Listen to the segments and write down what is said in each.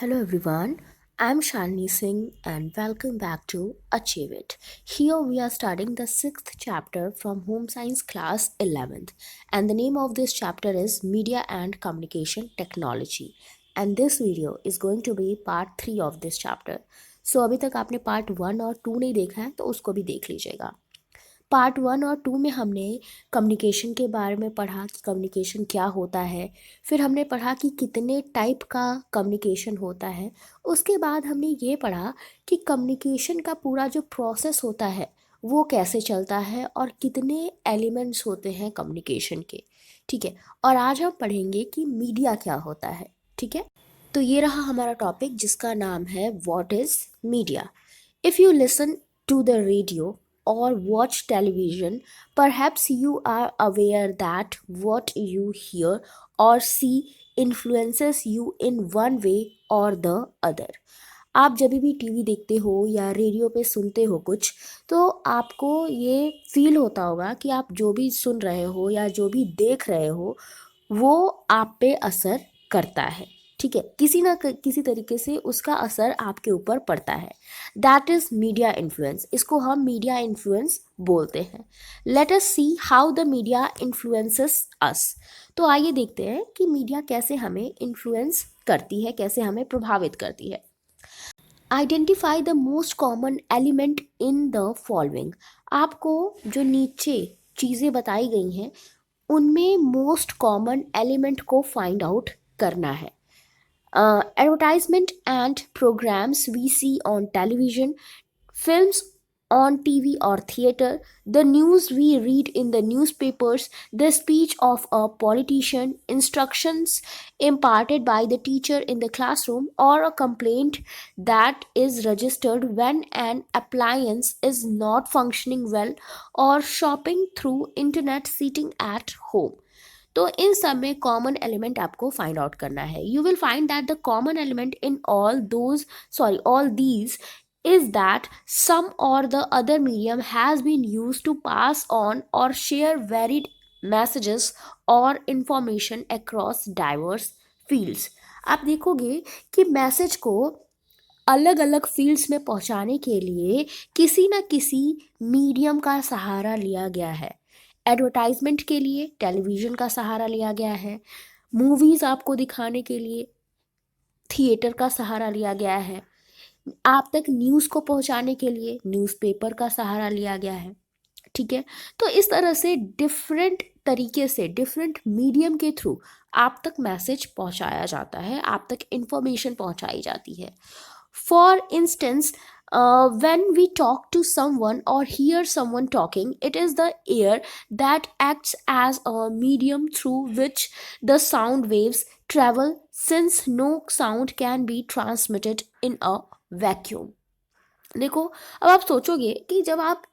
Hello everyone, I'm Shalini Singh and welcome back to Achieve It. Here we are starting the sixth chapter from Home Science class 11th, and the name of this chapter is Media and Communication Technology. And this video is going to be part 3 of this chapter. So अभी तक आपने part 1 और 2 नहीं देखा है तो उसको भी देख लीजिएगा। पार्ट 1 और 2 में हमने कम्युनिकेशन के बारे में पढ़ा कि कम्युनिकेशन क्या होता है, फिर हमने पढ़ा कि कितने टाइप का कम्युनिकेशन होता है। उसके बाद हमने ये पढ़ा कि कम्युनिकेशन का पूरा जो प्रोसेस होता है वो कैसे चलता है और कितने एलिमेंट्स होते हैं कम्युनिकेशन के। ठीक है, और आज हम पढ़ेंगे कि मीडिया क्या होता है। ठीक है, तो ये रहा हमारा टॉपिक जिसका नाम है what is media. If you listen to the radio or watch television, perhaps you are aware that what you hear or see influences you in one way or the other. आप जब भी TV देखते हो या radio पे सुनते हो कुछ, तो आपको ये फील होता होगा कि आप जो भी सुन रहे हो या जो भी देख रहे हो वो आप पे असर करता है। ठीक है, किसी ना किसी तरीके से उसका असर आपके ऊपर पड़ता है। That is media influence. इसको हम मीडिया इन्फ्लुएंस बोलते हैं। Let us see how the media influences us. तो आइए देखते हैं कि मीडिया कैसे हमें इन्फ्लुएंस करती है, कैसे हमें प्रभावित करती है। Identify the most common element in the following. आपको जो नीचे चीज़ें बताई गई हैं उनमें मोस्ट कॉमन एलिमेंट को फाइंड आउट करना है। Advertisement and programs we see on television, films on TV or theater, the news we read in the newspapers, the speech of a politician, instructions imparted by the teacher in the classroom, or a complaint that is registered when an appliance is not functioning well, or shopping through internet sitting at home. तो इन सब में common element आपको find out करना है। You will find that the common element in all these is that some or the other medium has been used to pass on or share varied messages or information across diverse fields. आप देखोगे कि message को अलग अलग fields में पहुंचाने के लिए किसी न किसी मीडियम का सहारा लिया गया है। एडवर्टाइजमेंट के लिए टेलीविज़न का सहारा लिया गया है, मूवीज़ आपको दिखाने के लिए थिएटर का सहारा लिया गया है, आप तक न्यूज़ को पहुंचाने के लिए न्यूज़पेपर का सहारा लिया गया है। ठीक है, तो इस तरह से डिफरेंट तरीके से डिफरेंट मीडियम के थ्रू आप तक मैसेज पहुंचाया जाता है, आप तक इंफॉर्मेशन पहुंचाई जाती है। For instance, when we talk to someone or hear someone talking, it is the air that acts as a medium through which the sound waves travel, since no sound can be transmitted in a vacuum. देखो, अब आप सोचोगे कि जब आप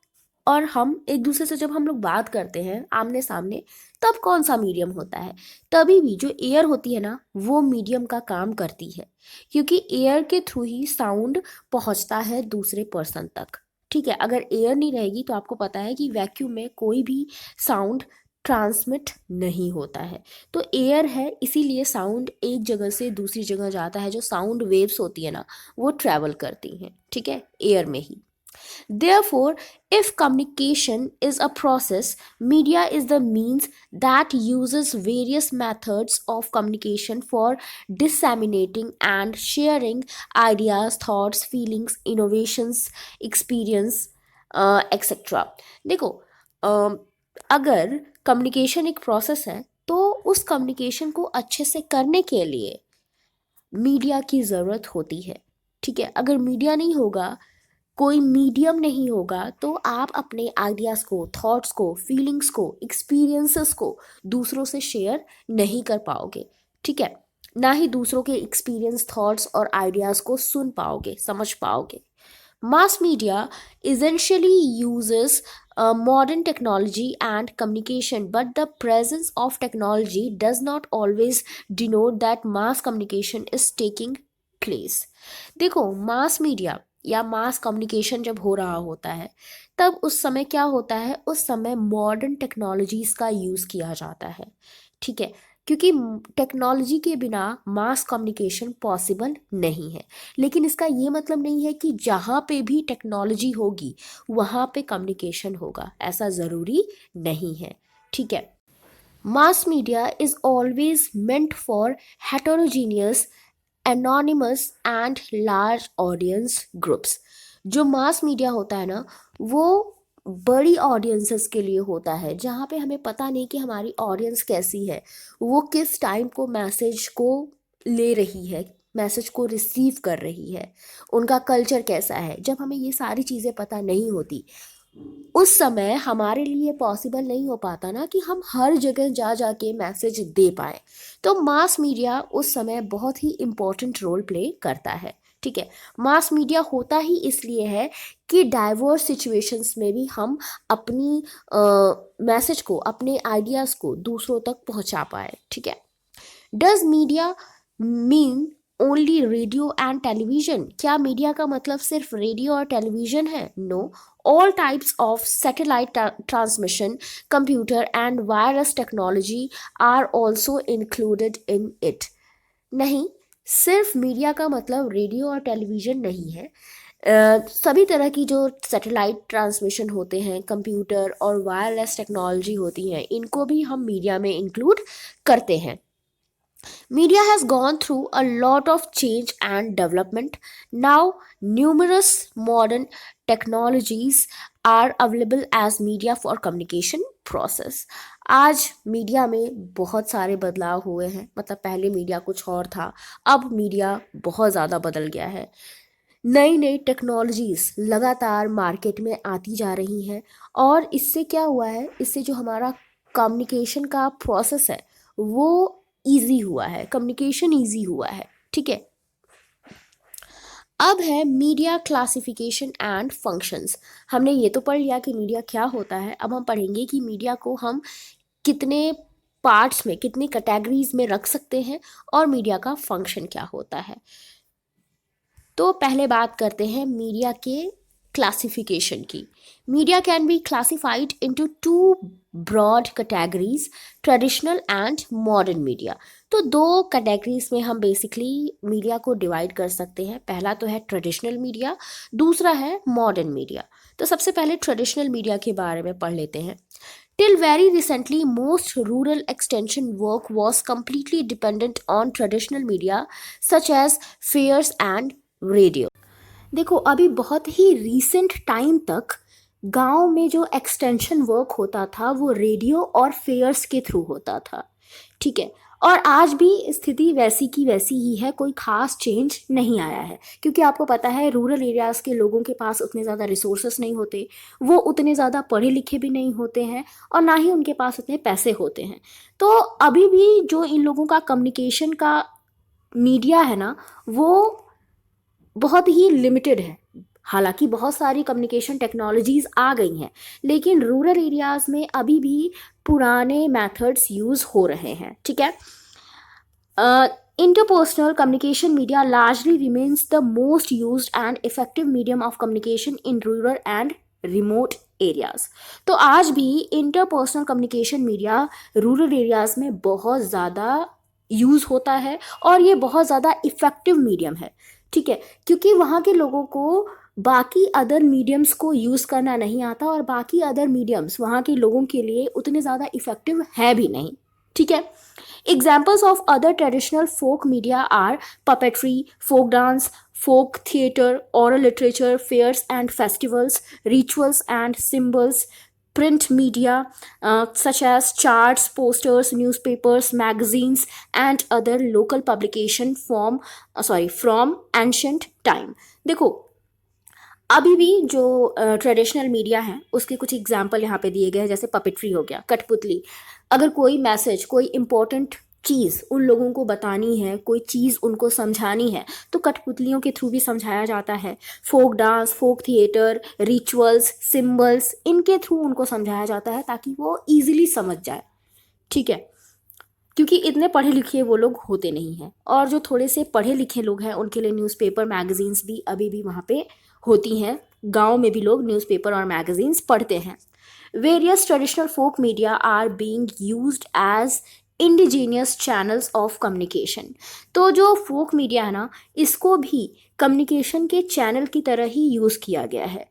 और हम एक दूसरे से जब हम लोग बात करते हैं आमने सामने, तब कौन सा मीडियम होता है? तभी भी जो एयर होती है ना वो मीडियम का काम करती है, क्योंकि एयर के थ्रू ही साउंड पहुंचता है दूसरे पर्सन तक। ठीक है, अगर एयर नहीं रहेगी तो आपको पता है कि वैक्यूम में कोई भी साउंड ट्रांसमिट नहीं होता है। तो एयर है, इसीलिए साउंड एक जगह से दूसरी जगह जाता है। जो साउंड वेव्स होती है ना वो ट्रैवल करती हैं, ठीक है, एयर में ही। Therefore, if communication is a process, media is the means that uses various methods of communication for disseminating and sharing ideas, thoughts, feelings, innovations, experience, etc. देखो, अगर कम्युनिकेशन एक प्रोसेस है तो उस कम्युनिकेशन को अच्छे से करने के लिए मीडिया की ज़रूरत होती है। ठीक है, अगर मीडिया नहीं होगा, कोई मीडियम नहीं होगा, तो आप अपने आइडियाज़ को, थॉट्स को, फीलिंग्स को, एक्सपीरियंसेस को दूसरों से शेयर नहीं कर पाओगे। ठीक है, ना ही दूसरों के एक्सपीरियंस, थॉट्स और आइडियाज़ को सुन पाओगे, समझ पाओगे। Mass media essentially uses modern technology and communication, but the presence of technology does not always denote that mass communication is taking place. देखो, मास मीडिया या मास कम्युनिकेशन जब हो रहा होता है तब उस समय क्या होता है, उस समय मॉडर्न टेक्नोलॉजीज़ का यूज़ किया जाता है। ठीक है, क्योंकि टेक्नोलॉजी के बिना मास कम्युनिकेशन पॉसिबल नहीं है। लेकिन इसका ये मतलब नहीं है कि जहाँ पे भी टेक्नोलॉजी होगी वहाँ पे कम्युनिकेशन होगा, ऐसा ज़रूरी नहीं है। ठीक है। Mass media is always meant for heterogeneous, anonymous and large audience groups. जो मास मीडिया होता है ना, वो बड़ी ऑडियंसेस के लिए होता है, जहाँ पे हमें पता नहीं कि हमारी ऑडियंस कैसी है, वो किस टाइम को मैसेज को ले रही है, मैसेज को रिसीव कर रही है, उनका कल्चर कैसा है। जब हमें ये सारी चीज़ें पता नहीं होती, उस समय हमारे लिए पॉसिबल नहीं हो पाता ना कि हम हर जगह जा जा के मैसेज दे पाए। तो मास मीडिया उस समय बहुत ही इम्पोर्टेंट रोल प्ले करता है। ठीक है। मास मीडिया होता ही इसलिए है कि डाइवर्स सिचुएशंस में भी हम अपनी मैसेज को, अपने आइडियाज़ को दूसरों तक पहुंचा पाए। ठीक है। Does media mean only radio and television? क्या मीडिया का मतलब सिर्फ रेडियो और टेलीविजन है? No. All types of satellite transmission, computer and wireless technology are also included in it. नहीं, सिर्फ मीडिया का मतलब रेडियो और टेलीविजन नहीं है। सभी तरह की जो सैटेलाइट ट्रांसमिशन होते हैं, कंप्यूटर और वायरलेस टेक्नोलॉजी होती हैं, इनको भी हम मीडिया में इंक्लूड करते हैं। Media has gone through a lot of change and development. Now, numerous modern technologies are available as media for communication process. आज मीडिया में बहुत सारे बदलाव हुए हैं। मतलब पहले मीडिया कुछ और था, अब मीडिया बहुत ज़्यादा बदल गया है। नई नई टेक्नोलॉजीज लगातार मार्केट में आती जा रही हैं, और इससे क्या हुआ है, इससे जो हमारा कम्युनिकेशन का प्रोसेस है वो इजी हुआ है, कम्युनिकेशन इजी हुआ है। ठीक है। अब है मीडिया क्लासिफिकेशन एंड फंक्शंस। हमने ये तो पढ़ लिया कि मीडिया क्या होता है, अब हम पढ़ेंगे कि मीडिया को हम कितने पार्ट्स में, कितनी कैटेगरीज में रख सकते हैं, और मीडिया का फंक्शन क्या होता है। तो पहले बात करते हैं मीडिया के क्लासिफिकेशन की। Media can be classified into two broad categories, traditional and modern media. तो दो कैटेगरीज में हम बेसिकली मीडिया को डिवाइड कर सकते हैं। पहला तो है ट्रेडिशनल मीडिया, दूसरा है मॉडर्न मीडिया। तो सबसे पहले ट्रेडिशनल मीडिया के बारे में पढ़ लेते हैं। Till very recently, most rural extension work was completely dependent on traditional media such as fairs and radio. देखो, अभी बहुत ही रीसेंट टाइम तक गांव में जो एक्सटेंशन वर्क होता था वो रेडियो और फेयर्स के थ्रू होता था। ठीक है। और आज भी स्थिति वैसी की वैसी ही है, कोई खास चेंज नहीं आया है, क्योंकि आपको पता है रूरल एरियाज़ के लोगों के पास उतने ज़्यादा रिसोर्सेस नहीं होते, वो उतने ज़्यादा पढ़े लिखे भी नहीं होते हैं, और ना ही उनके पास उतने पैसे होते हैं। तो अभी भी जो इन लोगों का कम्युनिकेशन का मीडिया है ना, वो बहुत ही लिमिटेड है। हालांकि बहुत सारी कम्युनिकेशन टेक्नोलॉजीज आ गई हैं, लेकिन रूरल एरियाज में अभी भी पुराने मेथड्स यूज हो रहे हैं। ठीक है। Interpersonal communication media largely remains the most used and effective medium of communication in rural and remote areas. तो आज भी interpersonal communication media rural areas में बहुत ज़्यादा यूज़ होता है, और ये बहुत ज़्यादा इफ़ेक्टिव मीडियम है। ठीक है। क्योंकि वहाँ के लोगों को बाकी अदर मीडियम्स को यूज़ करना नहीं आता, और बाकी अदर मीडियम्स वहाँ के लोगों के लिए उतने ज़्यादा इफ़ेक्टिव है भी नहीं। ठीक है। Examples of other traditional folk media are puppetry, folk dance, folk theatre, oral literature, fairs and festivals, rituals and symbols, print media such as charts, posters, newspapers, magazines, and other local publication from ancient time. देखो, अभी भी जो traditional media है उसके कुछ example यहाँ पे दिए गए हैं, जैसे पपेट्री हो गया, कठपुतली। अगर कोई मैसेज, कोई इम्पोर्टेंट चीज़ उन लोगों को बतानी है, कोई चीज़ उनको समझानी है, तो कठपुतलियों के थ्रू भी समझाया जाता है। Folk dance, folk theatre, rituals, symbols, इनके थ्रू उनको समझाया जाता है ताकि वो ईजिली समझ जाए। ठीक है। क्योंकि इतने पढ़े लिखे वो लोग होते नहीं हैं, और जो थोड़े से पढ़े लिखे लोग हैं उनके लिए न्यूज़पेपर, मैगजीन्स भी अभी भी वहाँ पे होती हैं। गांव में भी लोग न्यूज़पेपर और मैगजीन्स पढ़ते हैं। Various traditional folk media are being used as indigenous channels of communication. तो जो फोक मीडिया है ना, इसको भी कम्युनिकेशन के चैनल की तरह ही यूज़ किया गया है।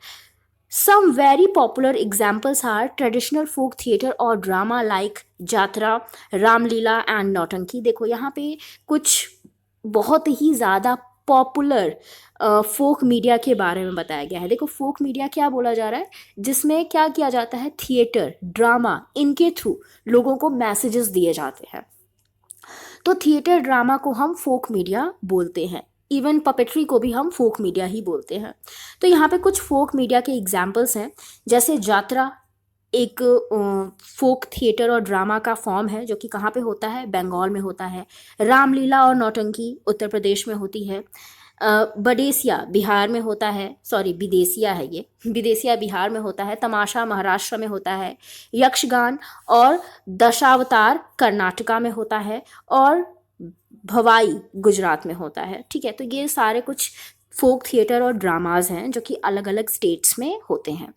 Some very popular examples are traditional folk theatre or drama like Jatra, Ramlila and नौटंकी। देखो यहाँ पे कुछ बहुत ही ज़्यादा पॉपुलर फोक मीडिया के बारे में बताया गया है। देखो फोक मीडिया क्या बोला जा रहा है, जिसमें क्या किया जाता है, थिएटर, ड्रामा, इनके थ्रू लोगों को मैसेजेस दिए जाते हैं। तो थिएटर ड्रामा को हम फोक मीडिया बोलते हैं। इवन पपेट्री को भी हम फोक मीडिया ही बोलते हैं। तो यहाँ पे कुछ फोक मीडिया के एग्जाम्पल्स हैं, जैसे जात्रा एक फोक थिएटर और ड्रामा का फॉर्म है जो कि कहाँ पे होता है, बंगाल में होता है। रामलीला और नौटंकी उत्तर प्रदेश में होती है। बडेसिया बिहार में होता है, सॉरी विदेसिया है ये, विदेसिया बिहार में होता है। तमाशा महाराष्ट्र में होता है। यक्षगान और दशावतार कर्नाटका में होता है और भवाई गुजरात में होता है। ठीक है, तो ये सारे कुछ फोक थिएटर और ड्रामाज हैं जो कि अलग अलग स्टेट्स में होते हैं।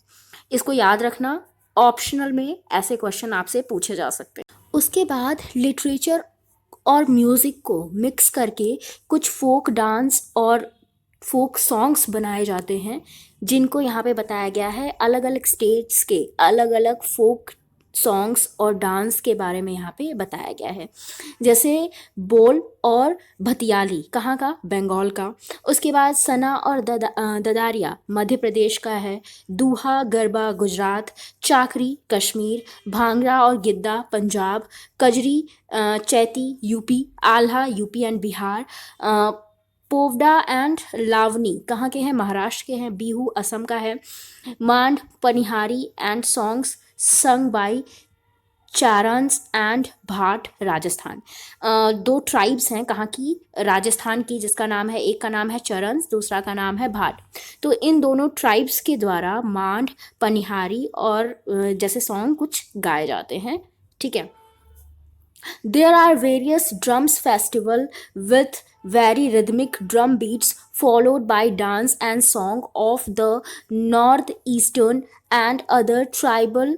इसको याद रखना, ऑप्शनल में ऐसे क्वेश्चन आपसे पूछे जा सकते हैं। उसके बाद लिटरेचर और म्यूज़िक को मिक्स करके कुछ फोक डांस और फोक सॉन्ग्स बनाए जाते हैं, जिनको यहाँ पे बताया गया है अलग अलग स्टेट्स के अलग अलग फोक सॉन्ग्स और डांस के बारे में यहाँ पे बताया गया है। जैसे बोल और भतियाली कहाँ का, बंगाल का। उसके बाद सना और ददारिया मध्य प्रदेश का है। दूहा गरबा गुजरात। चाकरी कश्मीर। भांगड़ा और Giddha Punjab. Kajari Chaiti UP. Alha UP and Bihar. Powada and Lavani कहाँ के हैं, महाराष्ट्र के हैं। बिहू असम का है। Mand Panihari and songs sung by Charans and Bhat Rajasthan. दो ट्राइब्स हैं कहाँ की, राजस्थान की, जिसका नाम है, एक का नाम है चरन्स, दूसरा का नाम है भाट। तो इन दोनों ट्राइब्स के द्वारा मांड पनिहारी और जैसे सॉन्ग कुछ गाए जाते हैं। ठीक है, there are various drums festival with very rhythmic drum beats followed by dance and song of the northeastern and other tribal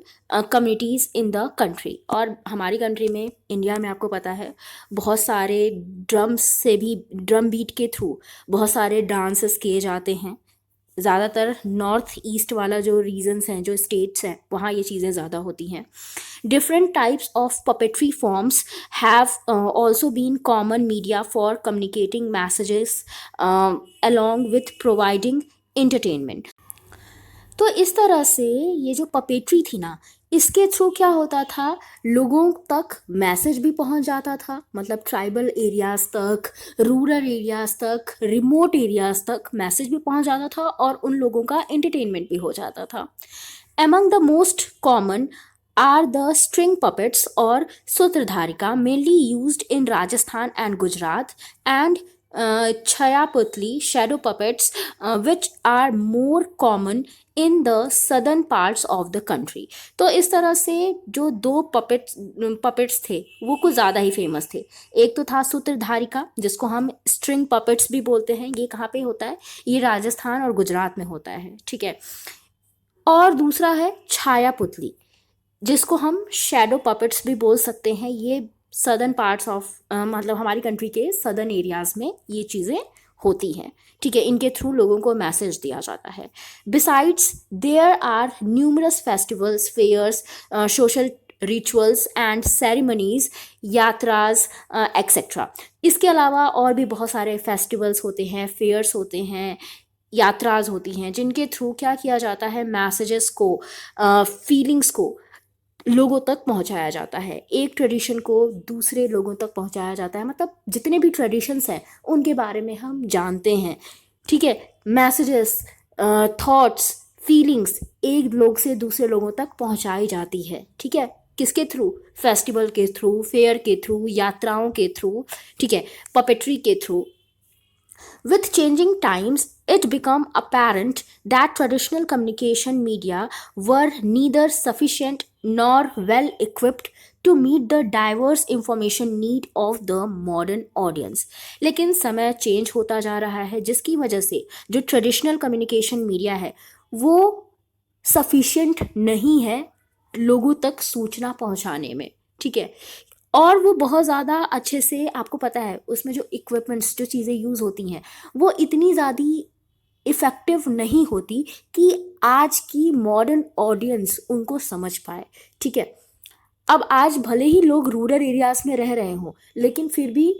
communities in the country। और हमारी कंट्री में, इंडिया में, आपको पता है बहुत सारे ड्रम्स से भी, ड्रम बीट के थ्रू बहुत सारे डांसेस किए जाते हैं। ज़्यादातर नॉर्थ ईस्ट वाला जो रीजन्स हैं, जो स्टेट्स हैं, वहाँ ये चीज़ें ज़्यादा होती हैं। Different types of puppetry forms have also been common media for communicating messages along with providing entertainment। तो इस तरह से ये जो पपेट्री थी ना, इसके थ्रू क्या होता था, लोगों तक मैसेज भी पहुंच जाता था, मतलब ट्राइबल एरियाज़ तक, रूरल एरियाज़ तक, रिमोट एरियाज़ तक मैसेज भी पहुंच जाता था और उन लोगों का एंटरटेनमेंट भी हो जाता था। Among the most common are the string puppets or sutradharika, mainly used in Rajasthan and Gujarat, and chayaputli shadow puppets, which are more common in the southern parts of the country। तो इस तरह से जो दो puppets थे वो कुछ ज़्यादा ही फेमस थे। एक तो था सूत्रधारिका, जिसको हम स्ट्रिंग पपेट्स भी बोलते हैं। ये कहाँ पे होता है, ये राजस्थान और गुजरात में होता है। ठीक है, और दूसरा है छाया पुतली, जिसको हम शैडो पपेट्स भी बोल सकते हैं। ये सदर्न पार्ट्स ऑफ, मतलब हमारी कंट्री के सदर्न एरियाज़ में ये चीज़ें होती हैं। ठीक है, इनके थ्रू लोगों को मैसेज दिया जाता है। Besides there are numerous festivals, fairs, social rituals and ceremonies, yatras etcetera. इसके अलावा और भी बहुत सारे फेस्टिवल्स होते हैं, फेयर्स होते हैं, यात्राज होती हैं, जिनके थ्रू क्या किया जाता है, मैसेजेस को, फीलिंग्स को लोगों तक पहुंचाया जाता है। एक ट्रेडिशन को दूसरे लोगों तक पहुंचाया जाता है, मतलब जितने भी ट्रेडिशंस हैं उनके बारे में हम जानते हैं। ठीक है, मैसेजेस, थॉट्स, फीलिंग्स एक लोग से दूसरे लोगों तक पहुंचाई जाती है। ठीक है, किसके थ्रू, फेस्टिवल के थ्रू, फेयर के थ्रू, यात्राओं के थ्रू, ठीक है, पपेट्री के through. With changing times, it became apparent that traditional communication media were neither sufficient nor well equipped to meet the diverse information need of the modern audience। लेकिन समय change होता जा रहा है, जिसकी वजह से जो ट्रेडिशनल कम्युनिकेशन मीडिया है वो सफिशिएंट नहीं है लोगों तक सूचना पहुंचाने में। ठीक है, और वो बहुत ज़्यादा अच्छे से, आपको पता है उसमें जो इक्विपमेंट्स, जो चीज़ें यूज़ होती हैं, वो इतनी ज़्यादा इफ़ेक्टिव नहीं होती कि आज की मॉडर्न ऑडियंस उनको समझ पाए। ठीक है, अब आज भले ही लोग रूरल एरियाज में रह रहे हों, लेकिन फिर भी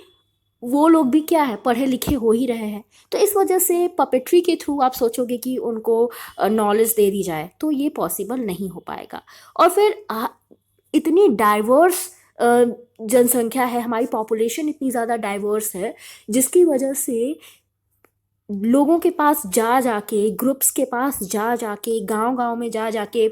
वो लोग भी क्या है, पढ़े लिखे हो ही रहे हैं। तो इस वजह से पपेट्री के थ्रू आप सोचोगे कि उनको नॉलेज दे दी जाए, तो ये पॉसिबल नहीं हो पाएगा। और फिर इतनी डाइवर्स जनसंख्या है, हमारी पॉपुलेशन इतनी ज़्यादा डाइवर्स है, जिसकी वजह से लोगों के पास जा जाके, ग्रुप्स के पास जा जाके, गांव गांव में जा जाके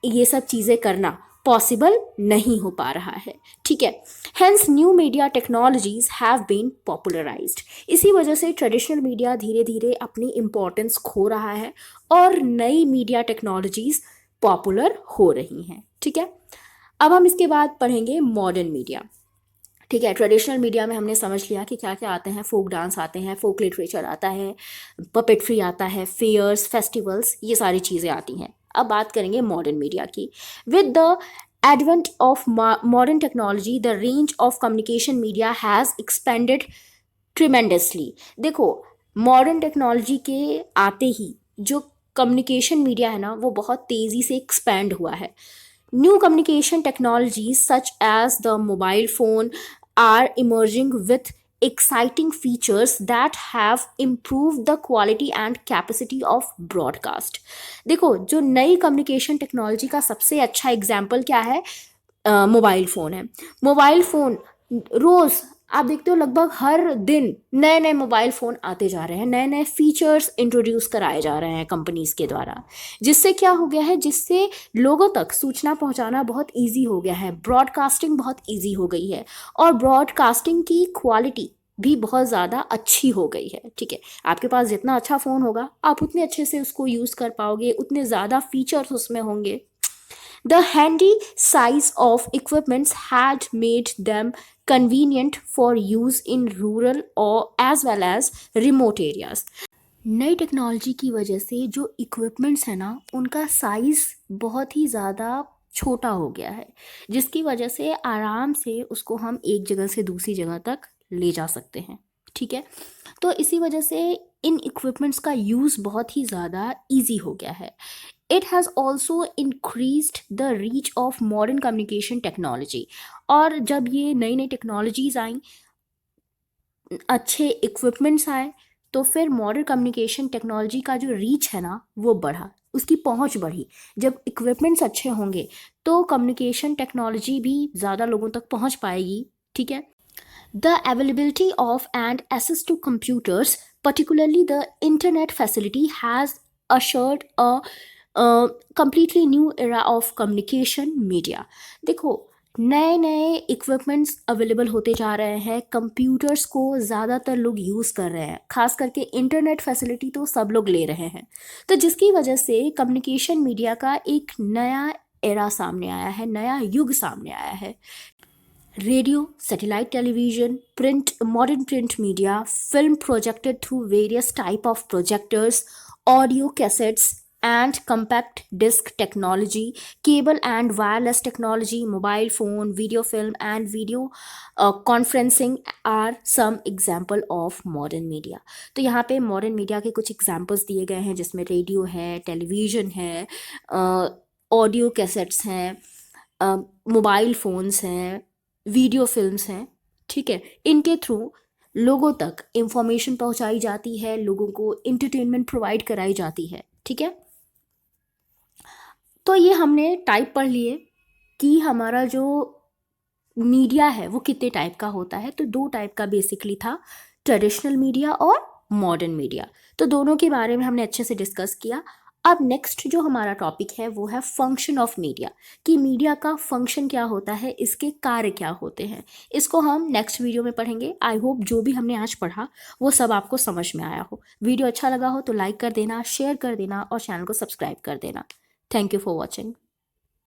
ये सब चीज़ें करना पॉसिबल नहीं हो पा रहा है। ठीक है, hence new media technologies have been popularised. इसी वजह से ट्रेडिशनल मीडिया धीरे धीरे अपनी इम्पोर्टेंस खो रहा है और नई मीडिया टेक्नोलॉजीज पॉपुलर हो रही हैं। ठीक है, अब हम इसके बाद पढ़ेंगे मॉडर्न मीडिया। ठीक है, ट्रेडिशनल मीडिया में हमने समझ लिया कि क्या क्या आते हैं, फोक डांस आते हैं, फोक लिटरेचर आता है, पपेट्री आता है, फेयर्स, फेस्टिवल्स, ये सारी चीज़ें आती हैं। अब बात करेंगे मॉडर्न मीडिया की। With the advent of modern technology the range of communication media has expanded tremendously. देखो, मॉडर्न टेक्नोलॉजी के आते ही जो कम्युनिकेशन मीडिया है ना, वो बहुत तेज़ी से एक्सपैंड हुआ है। New communication technologies such as the mobile phone are emerging with exciting features that have improved the quality and capacity of broadcast। देखो, जो नई कम्युनिकेशन टेक्नोलॉजी का सबसे अच्छा एग्जाम्पल क्या है, मोबाइल फ़ोन है। मोबाइल फ़ोन रोज़ आप देखते हो, लगभग हर दिन नए नए मोबाइल फ़ोन आते जा रहे हैं, नए नए फीचर्स इंट्रोड्यूस कराए जा रहे हैं कंपनीज़ के द्वारा। जिससे क्या हो गया है, जिससे लोगों तक सूचना पहुंचाना बहुत इजी हो गया है, ब्रॉडकास्टिंग बहुत इजी हो गई है, और ब्रॉडकास्टिंग की क्वालिटी भी बहुत ज़्यादा अच्छी हो गई है। ठीक है, आपके पास जितना अच्छा फ़ोन होगा, आप उतने अच्छे से उसको यूज़ कर पाओगे, उतने ज़्यादा फीचर्स उसमें होंगे। The handy size of equipments had made them convenient for use in rural or as well as remote areas। नई टेक्नोलॉजी की वजह से जो इक्विपमेंट्स है ना, उनका साइज़ बहुत ही ज़्यादा छोटा हो गया है, जिसकी वजह से आराम से उसको हम एक जगह से दूसरी जगह तक ले जा सकते हैं। ठीक है, तो इसी वजह से इन इक्विपमेंट्स का यूज़ बहुत ही ज़्यादा इजी हो गया है। It has also increased the reach of modern communication technology. और जब ये नई नई टेक्नोलॉजीज़ आई, अच्छे इक्विपमेंट्स आए, तो फिर मॉडर्न कम्युनिकेशन टेक्नोलॉजी का जो रीच है ना, वो बढ़ा, उसकी पहुंच बढ़ी। जब इक्विपमेंट्स अच्छे होंगे तो कम्युनिकेशन टेक्नोलॉजी भी ज़्यादा लोगों तक पहुंच पाएगी। ठीक है, the availability of and access to computers, particularly the internet facility, has assured a completely new era of communication media। देखो, नए नए इक्विपमेंट्स अवेलेबल होते जा रहे हैं, कंप्यूटर्स को ज़्यादातर लोग यूज़ कर रहे हैं, खास करके इंटरनेट फैसिलिटी तो सब लोग ले रहे हैं। तो जिसकी वजह से कम्युनिकेशन मीडिया का एक नया एरा सामने आया है, नया युग सामने आया है। Radio, satellite television, print, modern print media, film projected through various type of projectors, audio cassettes and compact disc technology, cable and wireless technology, mobile phone, video film and video conferencing are some example of modern media। तो यहाँ पे modern media के कुछ examples दिए गए हैं, जिसमें radio है, टेलीविज़न है, ऑडियो कैसेट्स हैं, मोबाइल फ़ोन्स हैं, वीडियो फिल्म्स हैं। ठीक है, इनके थ्रू लोगों तक इंफॉर्मेशन पहुंचाई जाती है, लोगों को इंटरटेनमेंट प्रोवाइड कराई जाती है। ठीक है, तो ये हमने टाइप पढ़ लिए कि हमारा जो मीडिया है वो कितने टाइप का होता है। तो 2 टाइप का बेसिकली था, ट्रेडिशनल मीडिया और मॉडर्न मीडिया। तो दोनों के बारे में हमने अच्छे से डिस्कस किया। अब नेक्स्ट जो हमारा टॉपिक है वो है फंक्शन ऑफ मीडिया, कि मीडिया का फंक्शन क्या होता है, इसके कार्य क्या होते हैं। इसको हम नेक्स्ट वीडियो में पढ़ेंगे। आई होप जो भी हमने आज पढ़ा वो सब आपको समझ में आया हो। वीडियो अच्छा लगा हो तो लाइक कर देना, शेयर कर देना और चैनल को सब्सक्राइब कर देना। Thank you for watching.